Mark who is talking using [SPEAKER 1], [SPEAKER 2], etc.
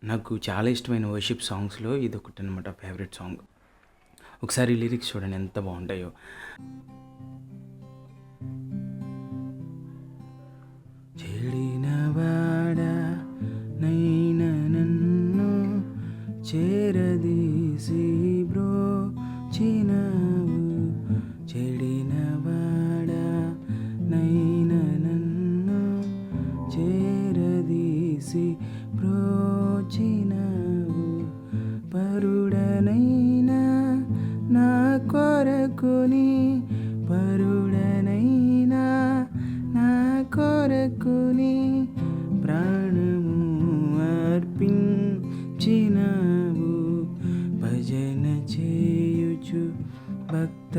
[SPEAKER 1] నాకు చాలా ఇష్టమైన వర్షిప్ సాంగ్స్‌లో ఇదొకటనమాట ఫేవరెట్ సాంగ్. ఒకసారి లిరిక్స్ చూడండి ఎంత బావుంటాయో. చెడినవాడా నైన నన్ను చేరదీసి బ్రోచినావు. చెడినవాడా నైన నన్ను చేరదీసి బ్రోచినావు. పరుడనైనా నా కొరకుని పరుడనైనా నా కొరకుని ప్రాణము అర్పించినావు. భజన చేయుచు భక్త